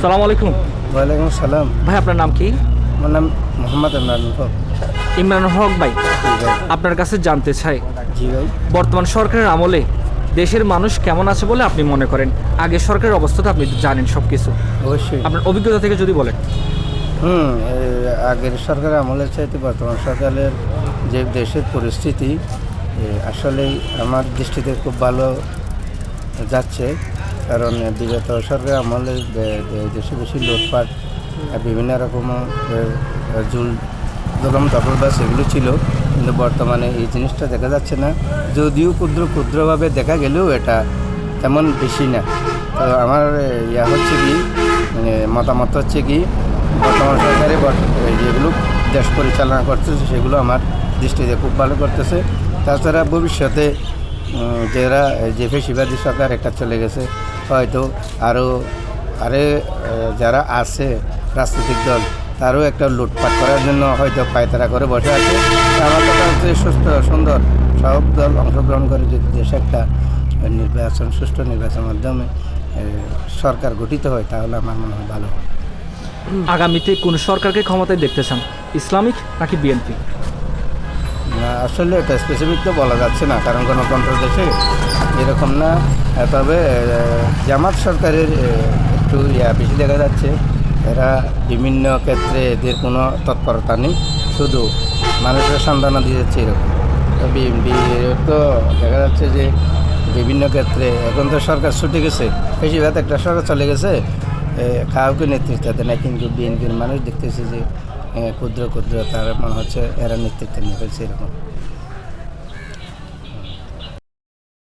সালাম আলাইকুম। ওয়ালাইকুম সালাম। ভাই আপনার নাম কি? আমার নাম মোহাম্মদ ইমরান হক। ইমরান হক ভাই, জি ভাই। আপনার কাছে জানতে চাই জি ভাই। বর্তমান সরকারের আমলে দেশের মানুষ কেমন আছে বলে আপনি মনে করেন? আগের সরকারের অবস্থা তো আপনি জানেন সব কিছু, অবশ্যই। আপনার অভিজ্ঞতা থেকে যদি বলেন। আগের সরকারের আমলের চাইতে বর্তমান সরকারের যে দেশের পরিস্থিতি আসলেই আমার দৃষ্টিতে খুব ভালো যাচ্ছে। কারণ বিগত সরকার আমলে দেশে বেশি লুটপাট বিভিন্ন রকম জুল দলম দখলবাস এগুলো ছিল, কিন্তু বর্তমানে এই জিনিসটা দেখা যাচ্ছে না। যদিও ক্ষুদ্রভাবে দেখা গেলেও এটা তেমন বেশি না। তো আমার হচ্ছে কি মতামত হচ্ছে কি বর্তমান সরকারে যেগুলো দেশ পরিচালনা করতেছে সেগুলো আমার দৃষ্টিতে খুব ভালো করতেছে। তাছাড়া ভবিষ্যতে যে ফেসিবাদী সরকার একটা চলে গেছে, হয়তো আরে যারা আছে রাজনৈতিক দল তারও একটা লুটপাট করার জন্য হয়তো পায়তারা করে বসে আছে। আমার কথা হচ্ছে সুস্থ সুন্দর সব দল অংশগ্রহণ করে যদি দেশে একটা সুষ্ঠু নির্বাচনের মাধ্যমে সরকার গঠিত হয় তাহলে আমার মনে হয় ভালো। আগামীতে কোন সরকারকে ক্ষমতায় দেখতে চান, ইসলামিক নাকি বিএনপি? না, আসলে এটা স্পেসিফিক তো বলা যাচ্ছে না, কারণ গণতন্ত্র দেশে এরকম না। তবে জামাত সরকারের একটু বেশি দেখা যাচ্ছে। এরা বিভিন্ন ক্ষেত্রে এদের কোনো তৎপরতা নেই, শুধু মানুষের সান্ত্বনা দিয়ে যাচ্ছে এরকম। বিএনপি তো দেখা যাচ্ছে যে বিভিন্ন ক্ষেত্রে এখন তো সরকার ছুটে গেছে, বেশিরভাগ একটা সরকার চলে গেছে, কাউকে নেতৃত্ব দেয় না। কিন্তু বিএনপির মানুষ দেখতেছে যে ক্ষুদ্র তার মনে হচ্ছে এরা নেতৃত্ব নিয়ে ফেলছে এরকম।